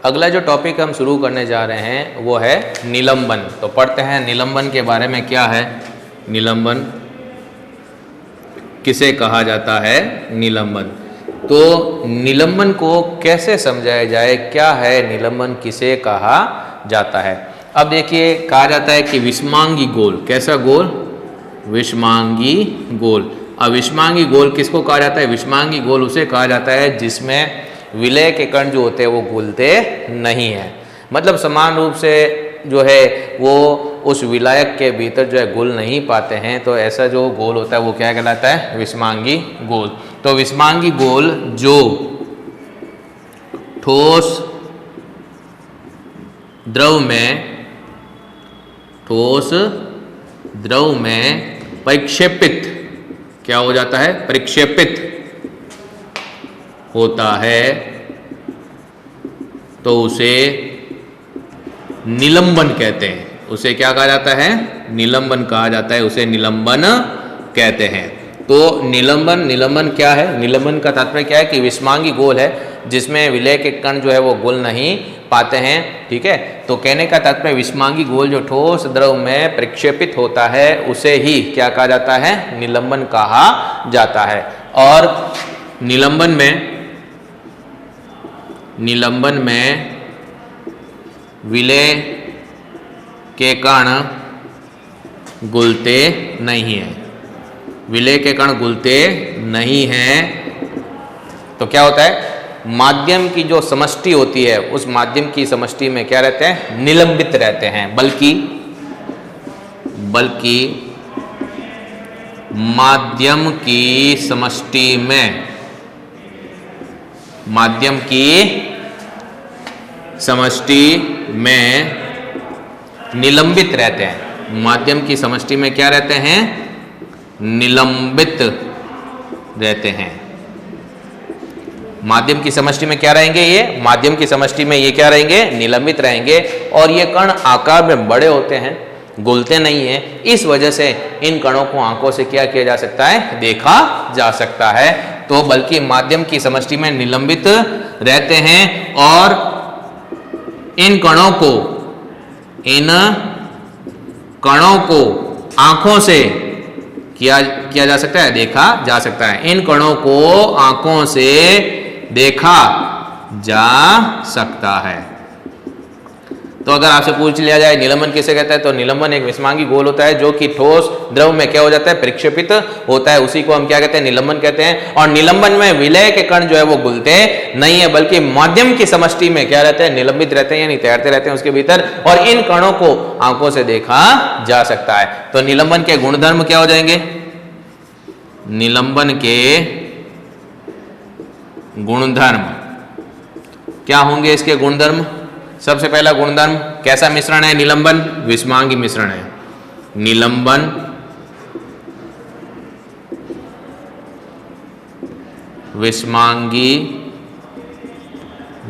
अगला जो टॉपिक हम शुरू करने जा रहे हैं वो है निलंबन। तो पढ़ते हैं निलंबन के बारे में क्या है। निलंबन किसे कहा जाता है? निलंबन। तो निलंबन को कैसे समझाया जाए, क्या है निलंबन, किसे कहा जाता है? अब देखिए, कहा जाता है कि विषमांगी गोल। कैसा गोल? विषमांगी गोल। अब विषमांगी गोल किसको कहा जाता है? विषमांगी गोल उसे कहा जाता है जिसमें विलय के कण जो होते हैं वो घुलते नहीं हैं, मतलब समान रूप से जो है वो उस विलायक के भीतर जो है घुल नहीं पाते हैं। तो ऐसा जो गोल होता है वो क्या कहलाता है? विषमांगी गोल। तो विषमांगी गोल जो ठोस द्रव में परिक्षेपित क्या हो जाता है? परिक्षेपित होता है तो उसे निलंबन कहते हैं। उसे क्या कहा जाता है? निलंबन कहा जाता है, उसे निलंबन कहते हैं। तो निलंबन क्या है? निलंबन का तात्पर्य क्या है कि विषमांगी गोल है जिसमें विलय के कण जो है वो घुल नहीं पाते हैं। ठीक है, तो कहने का तात्पर्य विषमांगी गोल जो ठोस द्रव में प्रक्षेपित होता है उसे ही क्या कहा जाता है? निलंबन कहा जाता है। और निलंबन में विलय के कण घुलते नहीं हैं। विलय के कण घुलते नहीं हैं तो क्या होता है? माध्यम की जो समष्टि होती है उस माध्यम की समष्टि में क्या रहते हैं? निलंबित रहते हैं। बल्कि माध्यम की समष्टि में निलंबित रहते हैं। माध्यम की समष्टि में क्या रहते हैं? निलंबित रहते हैं। माध्यम की समष्टि में क्या रहेंगे? ये माध्यम की समष्टि में ये क्या रहेंगे? निलंबित रहेंगे। और ये कण आकार में बड़े होते हैं, घुलते नहीं है। इस वजह से इन कणों को आंखों से क्या किया जा सकता है? देखा जा सकता है। तो बल्कि माध्यम की समष्टि में निलंबित रहते हैं और इन कणों को आंखों से किया जा सकता है, देखा जा सकता है। इन कणों को आंखों से देखा जा सकता है। तो अगर आपसे पूछ लिया जाए निलंबन किसे कहता है, तो निलंबन एक विषमांगी गोल होता है जो कि ठोस द्रव में क्या हो जाता है? प्रक्षेपित होता है। उसी को हम क्या कहते हैं? निलंबन कहते हैं। और निलंबन में विलय के कण जो है वो घुलते नहीं है, बल्कि माध्यम की समष्टि में क्या रहते हैं? निलंबित रहते हैं, यानी तैरते रहते हैं उसके भीतर। और इन कणों को आंखों से देखा जा सकता है। तो निलंबन के गुणधर्म क्या हो जाएंगे? निलंबन के गुणधर्म क्या होंगे? इसके गुणधर्म, सबसे पहला गुणधर्म, कैसा मिश्रण है निलंबन? विषमांगी मिश्रण है। निलंबन विषमांगी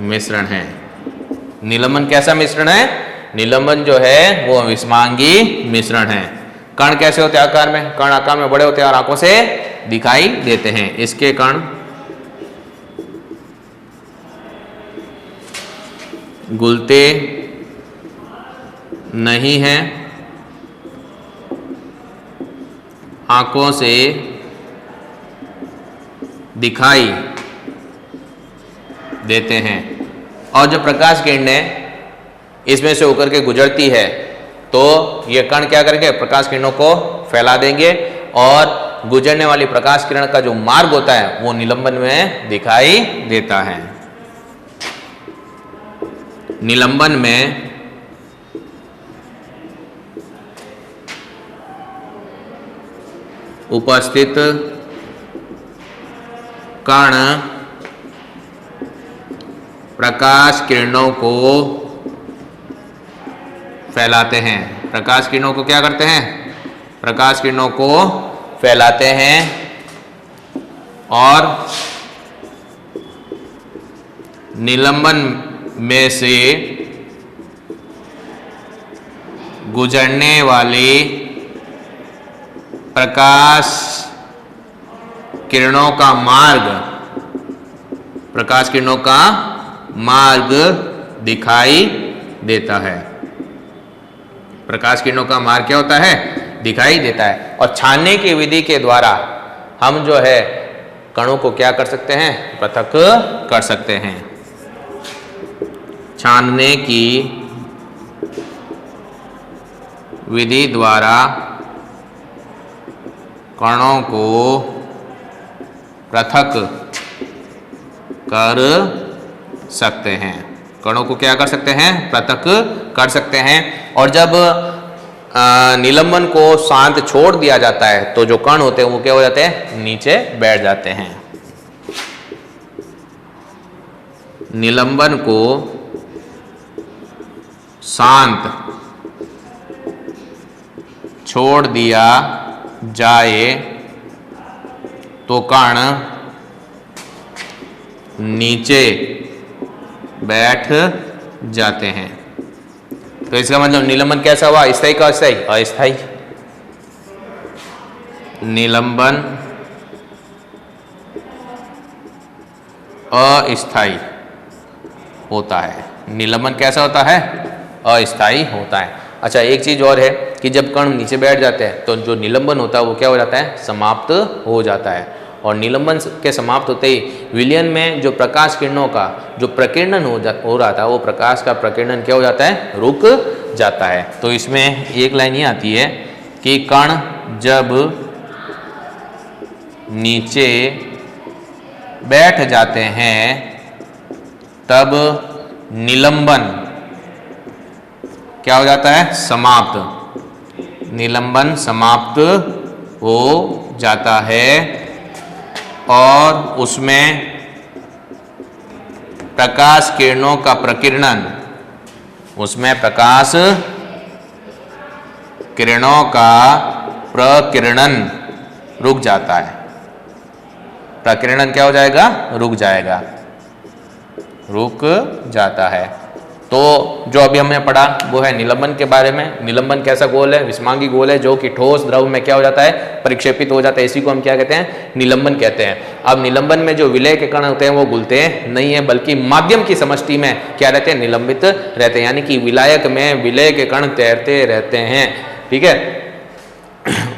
मिश्रण है। निलंबन कैसा मिश्रण है? निलंबन जो है वो विषमांगी मिश्रण है। कण कैसे होते हैं? आकार में। कण आकार में बड़े होते हैं और आंखों से दिखाई देते हैं। इसके कण घुलते नहीं हैं, आंखों से दिखाई देते हैं। और जो प्रकाश किरणें इसमें से होकर के गुजरती है तो ये कण क्या करेंगे? प्रकाश किरणों को फैला देंगे और गुजरने वाली प्रकाश किरण का जो मार्ग होता है वो निलंबन में दिखाई देता है। निलंबन में उपस्थित कण प्रकाश किरणों को फैलाते हैं। प्रकाश किरणों को क्या करते हैं? प्रकाश किरणों को फैलाते हैं और निलंबन में से गुजरने वाली प्रकाश किरणों का मार्ग दिखाई देता है। प्रकाश किरणों का मार्ग क्या होता है? दिखाई देता है। और छानने की विधि के द्वारा हम जो है कणों को क्या कर सकते हैं? पृथक कर सकते हैं। छानने की विधि द्वारा कणों को पृथक कर सकते हैं। कणों को क्या कर सकते हैं? पृथक कर सकते हैं। और जब निलंबन को शांत छोड़ दिया जाता है तो जो कण होते हैं वो क्या हो जाते हैं? नीचे बैठ जाते हैं। निलंबन को शांत छोड़ दिया जाए तो कण नीचे बैठ जाते हैं। तो इसका मतलब निलंबन कैसा हुआ? स्थायी का अस्थायी? अस्थायी। निलंबन अस्थायी होता है। निलंबन कैसा होता है? अस्थायी होता है। अच्छा, एक चीज और है कि जब कण नीचे बैठ जाते हैं तो जो निलंबन होता है वो क्या हो जाता है? समाप्त हो जाता है। और निलंबन के समाप्त होते ही विलयन में जो प्रकाश किरणों का जो प्रकीर्णन हो रहा था वो प्रकाश का प्रकीर्णन क्या हो जाता है? रुक जाता है। तो इसमें एक लाइन ये आती है कि कण जब नीचे बैठ जाते हैं तब निलंबन क्या हो जाता है? समाप्त। निलंबन समाप्त हो जाता है और उसमें प्रकाश किरणों का प्रकीर्णन, उसमें प्रकाश किरणों का प्रकीर्णन रुक जाता है। प्रकीर्णन क्या हो जाएगा? रुक जाएगा, रुक जाता है। तो जो अभी हमने पढ़ा वो है निलंबन के बारे में। निलंबन कैसा गोल है? विषमांगी गोल है जो कि ठोस द्रव में क्या हो जाता है? परिक्षेपित हो जाता है। इसी को हम क्या कहते हैं? निलंबन कहते हैं। अब निलंबन में जो विलय के कण होते हैं वो घुलते नहीं है, बल्कि माध्यम की समष्टि में क्या रहते हैं? निलंबित रहते हैं। यानी कि विलायक में विलय के कण तैरते रहते हैं। ठीक है।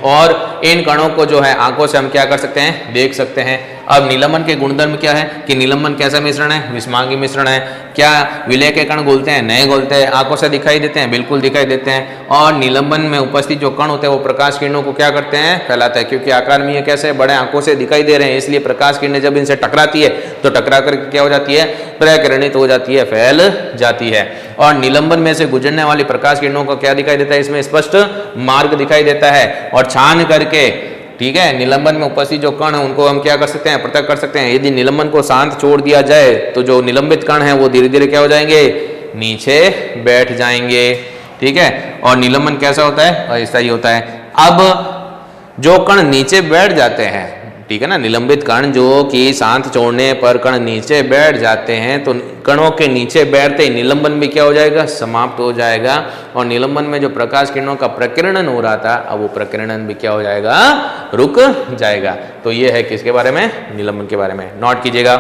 और इन कणों को जो है आंखों से हम क्या कर सकते हैं? देख सकते हैं। अब निलंबन के गुणधर्म क्या है कि निलंबन कैसा मिश्रण है? विषमांगी मिश्रण है। क्या विलय के कण घुलते हैं? नहीं घुलते हैं। आंखों से दिखाई देते हैं? बिल्कुल दिखाई देते हैं। और निलंबन में उपस्थित जो कण होते हैं वो प्रकाश किरणों को क्या करते हैं? फैलाते हैं। क्योंकि आकार में ये कैसे बड़े आंखों से दिखाई दे रहे हैं, इसलिए प्रकाश किरणें जब इनसे टकराती है तो टकरा कर क्या हो जाती है? प्रकिरणित हो जाती है, फैल जाती है। और निलंबन में से गुजरने वाली प्रकाश किरणों को क्या दिखाई देता है? इसमें स्पष्ट मार्ग दिखाई देता है। और छान करके, ठीक है, निलंबन में उपस्थित जो कण है उनको हम क्या कर सकते हैं? पृथक कर सकते हैं। यदि निलंबन को शांत छोड़ दिया जाए तो जो निलंबित कण है वो धीरे धीरे क्या हो जाएंगे? नीचे बैठ जाएंगे। ठीक है। और निलंबन कैसा होता है? अस्थायी होता है। अब जो कण नीचे बैठ जाते हैं, ठीक है ना, निलंबित कण जो कि शांत छोड़ने पर कण नीचे बैठ जाते हैं, तो कणों के नीचे बैठते ही निलंबन भी क्या हो जाएगा? समाप्त हो जाएगा। और निलंबन में जो प्रकाश किरणों का प्रकीर्णन हो रहा था अब वो प्रकीर्णन भी क्या हो जाएगा? रुक जाएगा। तो ये है किसके बारे में? निलंबन के बारे में। नोट कीजिएगा।